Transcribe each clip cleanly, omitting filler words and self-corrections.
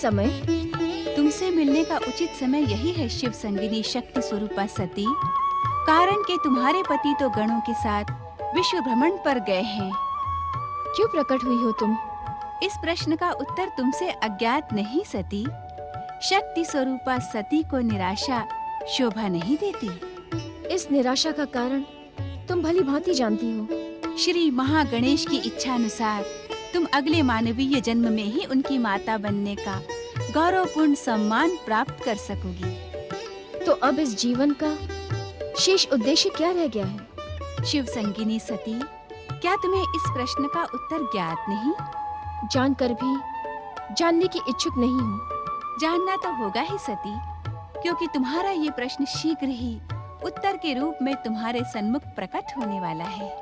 समय? तुमसे मिलने का उचित समय यही है शिव संगिनी शक्ति स्वरूपा सती, कारण कि तुम्हारे पति तो गणों के साथ विश्व भ्रमण पर गए हैं। क्यों प्रकट हुई हो तुम? इस प्रश्न का उत्तर तुमसे अज्ञात नहीं सती। शक्ति स्वरूपा सती को निराशा शोभा नहीं देती। इस निराशा का कारण तुम भली भांति जानती हो। श्री महागणेश की इच्छा अनुसार तुम अगले मानवीय जन्म में ही उनकी माता बनने का गौरवपूर्ण सम्मान प्राप्त कर सकोगी। तो अब इस जीवन का शेष उद्देश्य क्या रह गया है? शिव संगिनी सती, क्या तुम्हें इस प्रश्न का उत्तर ज्ञात नहीं? जानकर भी जानने की इच्छुक नहीं हूँ। जानना तो होगा ही सती, क्योंकि तुम्हारा ये प्रश्न शीघ्र ही उत्तर के रूप में तुम्हारे सन्मुख प्रकट होने वाला है।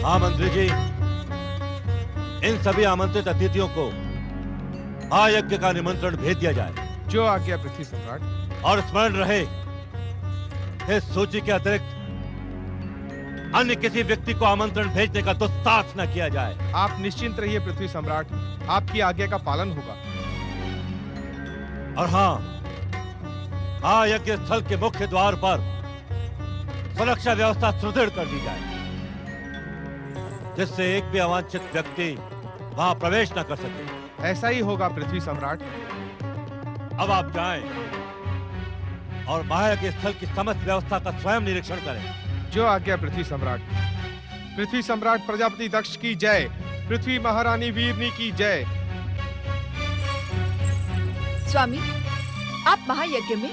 हाँ मंत्री जी, इन सभी आमंत्रित अतिथियों को महायज्ञ का निमंत्रण भेज दिया जाए। जो आज्ञा पृथ्वी सम्राट। और स्मरण रहे, इस सूची के अतिरिक्त अन्य किसी व्यक्ति को आमंत्रण भेजने का दुस्साहस न किया जाए। आप निश्चिंत रहिए पृथ्वी सम्राट, आपकी आज्ञा का पालन होगा। और हाँ, महायज्ञ स्थल के मुख्य द्वार पर सुरक्षा व्यवस्था सुदृढ़ कर दी जाए, जिससे एक भी अवांछित व्यक्ति वहां प्रवेश न कर सके। ऐसा ही होगा पृथ्वी सम्राट। अब आप जाएं और महायज्ञ स्थल की समस्त व्यवस्था का स्वयं निरीक्षण करें। जो आज्ञा पृथ्वी सम्राट। पृथ्वी सम्राट प्रजापति दक्ष की जय। पृथ्वी महारानी वीरनी की जय। स्वामी, आप महायज्ञ में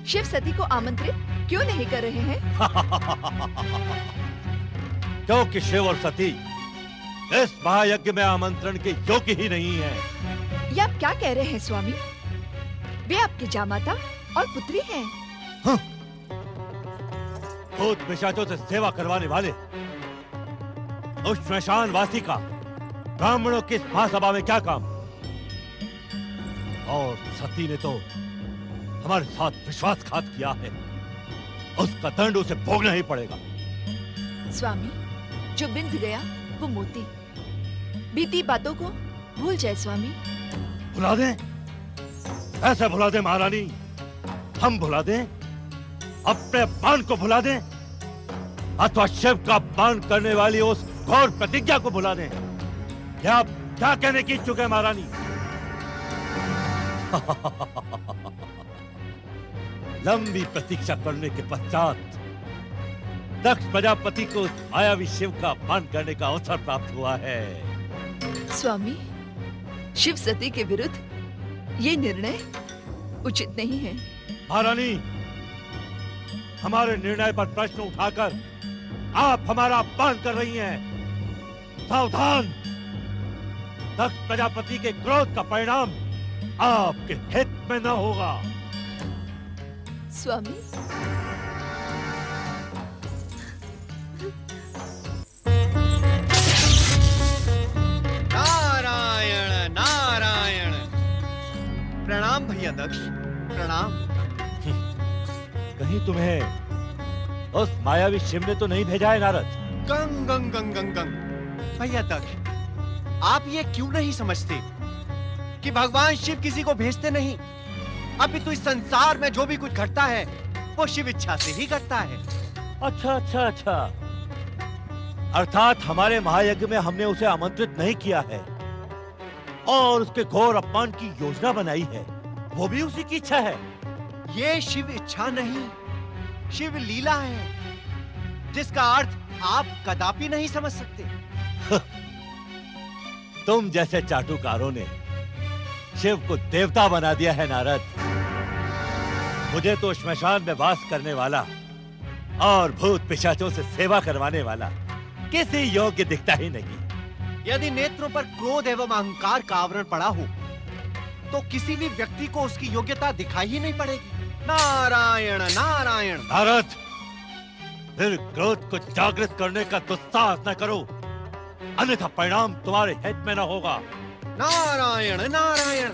शिव सती को आमंत्रित क्यों नहीं कर रहे हैं? क्योंकि शिव और सती इस महायज्ञ में आमंत्रण के योग्य ही नहीं है। ये आप क्या कह रहे हैं स्वामी? वे आपके जामाता और पुत्री हैं। हाँ। भूत पिशाचों से सेवा करवाने वाले उस श्मशान वासी का ब्राह्मणों की महासभा में क्या काम? और सती ने तो हमारे साथ विश्वासघात किया है, उसका दंड उसे भोगना ही पड़ेगा। स्वामी, जो बिंद गया वो मोती। बीती बातों को भूल जाए स्वामी। भुला दें? ऐसे भुला दें महारानी? हम भुला दें? अपने अपमान को भुला दें? अथवा शिव का अपमान करने वाली उस घोर प्रतिज्ञा को भुला दें? क्या आप क्या कहने की इच्छुक है महारानी? लंबी प्रतीक्षा करने के पश्चात दक्ष प्रजापति को मायावी शिव का अपमान करने का अवसर प्राप्त हुआ है। स्वामी, शिव सती के विरुद्ध ये निर्णय उचित नहीं है। महारानी, हमारे निर्णय पर प्रश्न उठाकर आप हमारा अपमान कर रही हैं। सावधान! दक्ष प्रजापति के क्रोध का परिणाम आपके हित में न होगा। स्वामी, नारायण नारायण। प्रणाम भैया दक्ष, प्रणाम। कहीं तुम्हें उस मायावी शिव ने तो नहीं भेजा है नारद? गंग गंग गंग गंग गंग। भैया दक्ष, आप ये क्यों नहीं समझते कि भगवान शिव किसी को भेजते नहीं? अभी तो इस संसार में जो भी कुछ घटता है वो शिव इच्छा से ही घटता है। अच्छा अच्छा अच्छा, अर्थात हमारे महायज्ञ में हमने उसे आमंत्रित नहीं किया है और उसके घोर अपमान की योजना बनाई है, वो भी उसी की इच्छा है। ये शिव इच्छा नहीं, शिव लीला है, जिसका अर्थ आप कदापि नहीं समझ सकते। तुम जैसे चाटुकारों ने शिव को देवता बना दिया है नारद। मुझे तो श्मशान में वास करने वाला और भूत पिशाचों से सेवा करवाने वाला किसी योग्य दिखता ही नहीं। यदि नेत्रों पर क्रोध एवं अहंकार का आवरण पड़ा हो तो किसी भी व्यक्ति को उसकी योग्यता दिखाई ही नहीं पड़ेगी। नारायण नारायण। नारद, फिर क्रोध को जागृत करने का दुस्साहस न करो। अन्यथा परिणाम तुम्हारे हित में न होगा। नारायण नारायण,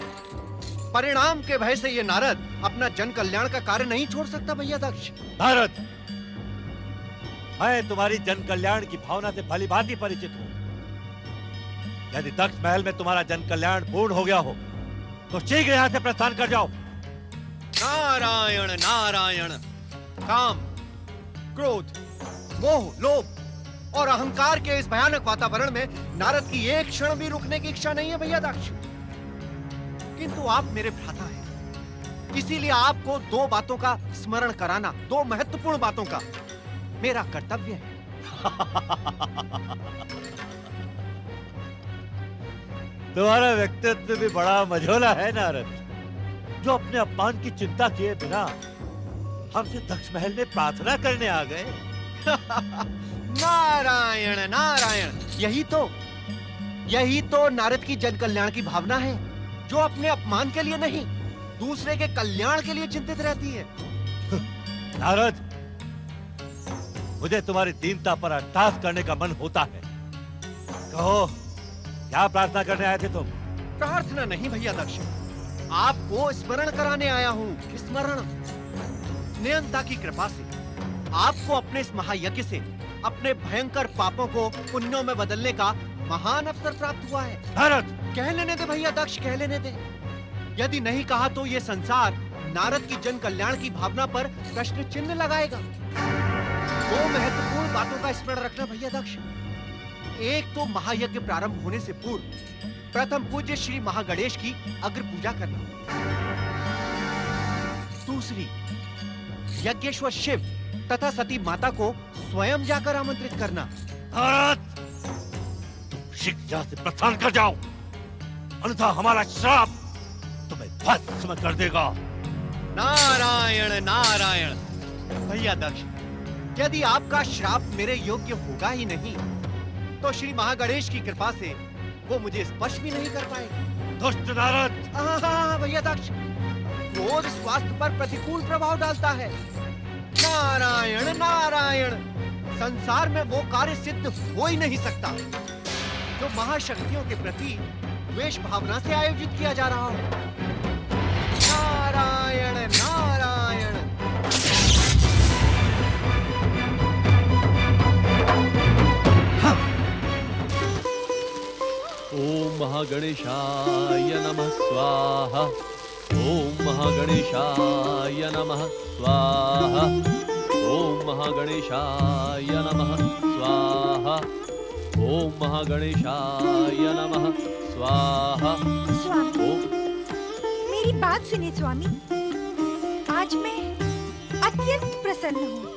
परिणाम के भय से ये नारद अपना जन कल्याण का कार्य नहीं छोड़ सकता भैया दक्ष। नारद, मैं तुम्हारी जन कल्याण की भावना से भली भांति परिचित हूं। यदि दक्ष महल में तुम्हारा जन कल्याण पूर्ण हो गया हो तो शीघ्र यहां से प्रस्थान कर जाओ। नारायण नारायण, काम, क्रोध, मोह, लोभ और अहंकार के इस भयानक वातावरण में नारद की एक क्षण भी रुकने की इच्छा नहीं है भैया दक्ष। किंतु आप मेरे भ्राता हैं, इसीलिए आपको दो बातों का स्मरण कराना, दो महत्वपूर्ण बातों का मेरा कर्तव्य है। तुम्हारा व्यक्तित्व भी बड़ा मझोला है नारद, जो अपने अपमान की चिंता किए बिना हमसे दक्ष महल में प्रार्थना करने आ गए। नारायण नारायण, यही तो नारद की जन कल्याण की भावना है, जो अपने अपमान के लिए नहीं, दूसरे के कल्याण के लिए चिंतित रहती है। नारद, मुझे तुम्हारी दीनता पर अरदास करने का मन होता है। कहो, क्या प्रार्थना करने आए थे तुम? प्रार्थना नहीं भैया दक्ष, आपको स्मरण कराने आया हूँ। स्मरण, नियंता की कृपा से आपको अपने इस महायज्ञ से अपने भयंकर पापों को पुण्यों में बदलने का महान अवसर प्राप्त हुआ है। नारद, कह लेने दे भैया दक्ष, कह लेने दे। यदि नहीं कहा तो ये संसार नारद की जन कल्याण की भावना पर प्रश्न चिन्ह लगाएगा। दो महत्वपूर्ण बातों का स्मरण रखना भैया दक्ष। एक तो महायज्ञ प्रारंभ होने से पूर्व प्रथम पूज्य श्री महागणेश की अग्र पूजा करना। दूसरी, यज्ञेश्वर शिव तथा सती माता को स्वयं जाकर आमंत्रित करना। नारद, शीघ्र से प्रस्थान कर जाओ, अन्यथा हमारा श्राप तुम्हें भस्म कर देगा। नारायण नारायण, भैया दक्ष, यदि आपका श्राप मेरे योग्य होगा ही नहीं तो श्री महागणेश की कृपा से वो मुझे स्पर्श भी नहीं कर पाएगा। दुष्ट नारद! भैया दक्ष, क्रोध स्वास्थ्य पर प्रतिकूल प्रभाव डालता है। नारायण नारायण, संसार में वो कार्य सिद्ध हो ही नहीं सकता जो महाशक्तियों के प्रति द्वेष भावना से आयोजित किया जा रहा हो। नारायण नारायण। ओम महागणेशाय नमः स्वाहा। ओम महागणेशाय नमः स्वाहा। ओम महागणेशाय नमः स्वाहा। ओम महागणेशाय नमः स्वाहा। स्वामी, मेरी बात सुनिए स्वामी। आज मैं अत्यंत प्रसन्न हूँ।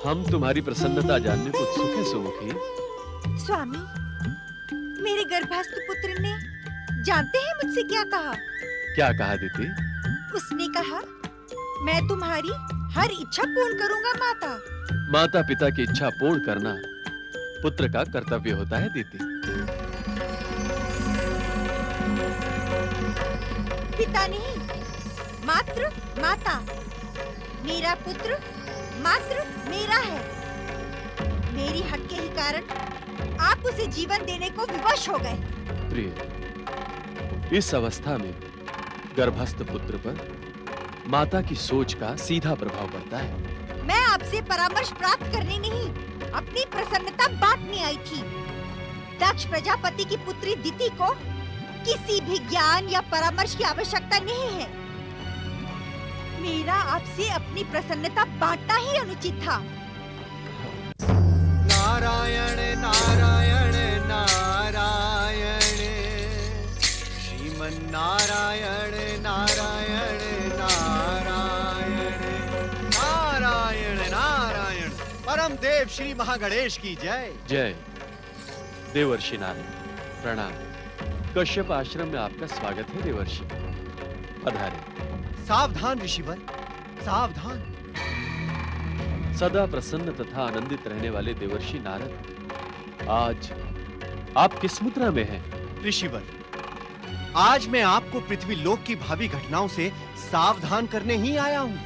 हम तुम्हारी प्रसन्नता जानने को उत्सुक हैं सुमुखी। स्वामी, मेरे गर्भस्थ पुत्र ने जानते हैं मुझसे क्या कहा? क्या कहा दीदी? उसने कहा, मैं तुम्हारी हर इच्छा पूर्ण करूंगा माता। माता पिता की इच्छा पूर्ण करना पुत्र का कर्तव्य होता है दीदी। पिता नहीं, मात्र माता। मेरा पुत्र मात्र मेरा है। मेरी हट के ही कारण आप उसे जीवन देने को विवश हो गए। प्रिय, इस अवस्था में गर्भस्थ पुत्र पर माता की सोच का सीधा प्रभाव पड़ता है। मैं आपसे परामर्श प्राप्त करने नहीं, अपनी प्रसन्नता बांटने आई थी। दक्ष प्रजापति की पुत्री दिति को किसी भी ज्ञान या परामर्श की आवश्यकता नहीं है। मेरा आपसे अपनी प्रसन्नता बांटना ही अनुचित था। नारायण नारायण नारायण, श्रीमन नारायण नारायण नारायण, नारायण नारायण। परम देव श्री महागणेश की जय। जय। देवर्षि नारद प्रणाम। कश्यप आश्रम में आपका स्वागत है देवर्षि। पधारें। सावधान ऋषिवर, सावधान। सदा प्रसन्न तथा आनंदित रहने वाले देवर्षि नारद, आज आप किस मुद्रा में हैं? ऋषिवर, आज मैं आपको पृथ्वी लोक की भावी घटनाओं से सावधान करने ही आया हूँ।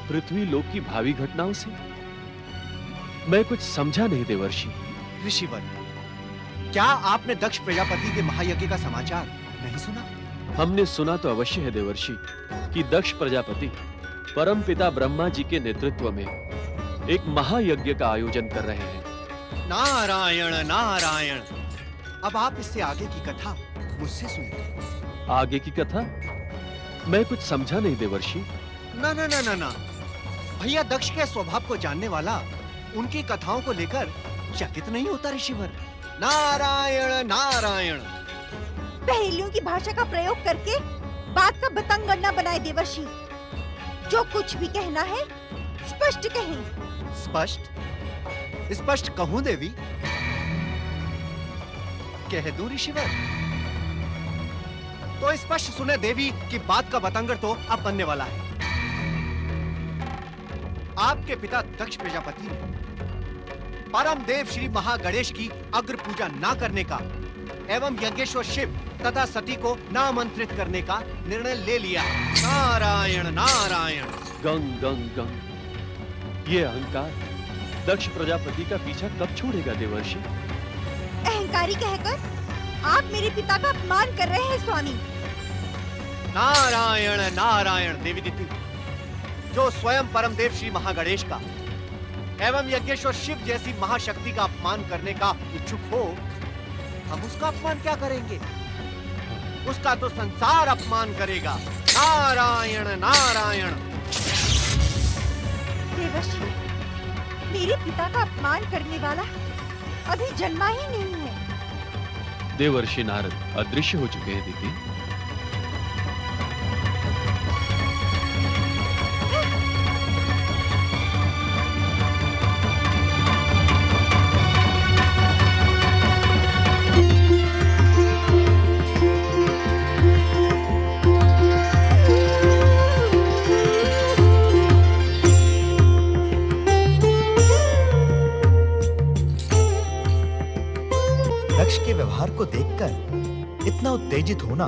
पृथ्वी लोक की भावी घटनाओं से? मैं कुछ समझा नहीं देवर्षि। ऋषिवर, क्या आपने दक्ष प्रजापति के महायज्ञ का समाचार नहीं सुना? हमने सुना तो अवश्य है देवर्षि कि दक्ष प्रजापति परम पिता ब्रह्मा जी के नेतृत्व में एक महायज्ञ का आयोजन कर रहे हैं। नारायण नारायण। अब आप इससे आगे की कथा मुझसे सुनिए। आगे की कथा? मैं कुछ समझा नहीं देवर्षि। ना ना ना ना ना, भैया दक्ष के स्वभाव को जानने वाला उनकी कथाओं को लेकर चकित नहीं होता ऋषिवर। नारायण नारायण। पहेलियों की भाषा का प्रयोग करके बात का बतंगड़ न बनाए देवर्षि। जो कुछ भी कहना है स्पष्ट कहें। स्पष्ट? स्पष्ट कहूं देवी? कह दूं ऋषिवर? तो स्पष्ट सुने देवी कि बात का बतंगड़ तो अब बनने वाला है। आपके पिता दक्ष प्रजापति ने परम देव श्री महागणेश की अग्र पूजा ना करने का एवं यज्ञेश्वर शिव तथा सती को नामंत्रित करने का निर्णय ले लिया। नारायण नारायण। गंग गंग गंग। ये अहंकार दक्ष प्रजापति का पीछा कब छोड़ेगा देवर्षि? अहंकारी कहकर आप मेरे पिता का अपमान कर रहे हैं स्वामी। नारायण नारायण। देवी दीदी, जो स्वयं परम देव श्री महागणेश का एवं यज्ञेश्वर शिव जैसी महाशक्ति का अपमान करने का इच्छुक हो, हम उसका अपमान क्या करेंगे? उसका तो संसार अपमान करेगा। नारायण नारायण। देवर्षि, मेरे पिता का अपमान करने वाला अभी जन्मा ही नहीं है। देवर्षि नारद अदृश्य हो चुके हैं दीदी। व्यवहार को देखकर इतना उत्तेजित होना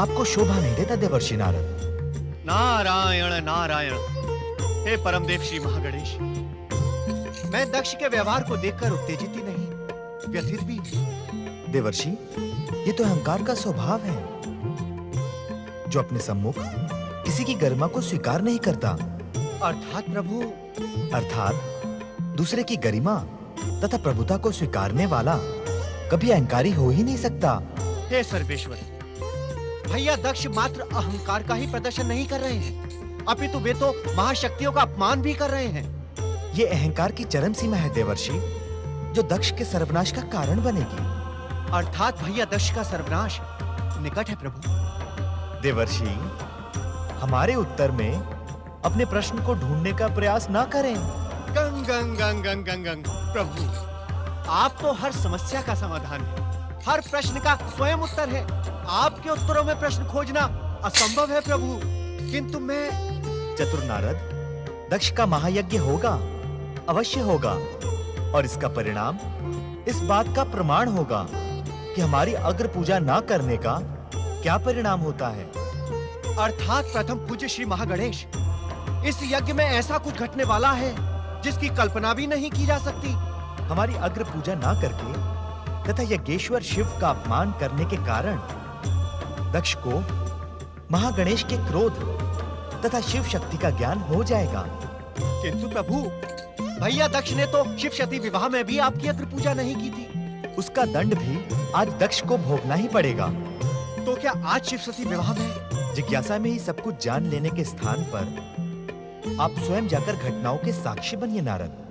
आपको शोभा नहीं देता देवर्षि नारद। नारायण नारायण। हे परमदेव श्री महागणेश, मैं दक्ष के व्यवहार को देखकर उत्तेजित ही नहीं, व्यथित भी। देवर्षि, ये तो अहंकार का स्वभाव है, जो अपने सम्मुख किसी की गरिमा को स्वीकार नहीं करता। अर्थात प्रभु? अर्थात दूसरे की गरिमा तथा प्रभुता को स्वीकारने वाला कभी अहंकारी हो ही नहीं सकता। हे सर्वेश्वर, भैया दक्ष मात्र अहंकार का ही प्रदर्शन नहीं कर रहे हैं, अपितु वे तो महाशक्तियों का अपमान भी कर रहे हैं। ये अहंकार की चरम सीमा है देवर्षि, जो दक्ष के सर्वनाश का कारण बनेगी। अर्थात भैया दक्ष का सर्वनाश निकट है प्रभु। देवर्षि, हमारे उत्तर में अपने प्रश्न को ढूंढने का प्रयास ना करें। गंग गंग गंग गंग गंग गंग। प्रभु, आप तो हर समस्या का समाधान है, हर प्रश्न का स्वयं उत्तर है। आपके उत्तरों में प्रश्न खोजना असंभव है प्रभु। किंतु मैं चतुर नारद, दक्ष का महायज्ञ होगा, अवश्य होगा, और इसका परिणाम इस बात का प्रमाण होगा कि हमारी अग्र पूजा ना करने का क्या परिणाम होता है। अर्थात प्रथम पूज्य श्री महागणेश, इस यज्ञ में ऐसा कुछ घटने वाला है जिसकी कल्पना भी नहीं की जा सकती। हमारी अग्र पूजा ना करके तथा यज्ञेश्वर शिव का अपमान करने के कारण दक्ष को महागणेश के क्रोध तथा शिव शक्ति का ज्ञान हो जाएगा। किंतु प्रभु, भैया दक्ष ने तो शिव शक्ति विवाह में भी आपकी अग्र पूजा नहीं की थी। उसका दंड भी आज दक्ष को भोगना ही पड़ेगा। तो क्या आज शिव शक्ति विवाह में? जिज्ञासा में ही सब कुछ जान लेने के स्थान पर आप स्वयं जाकर घटनाओं के साक्षी बनिए नारद।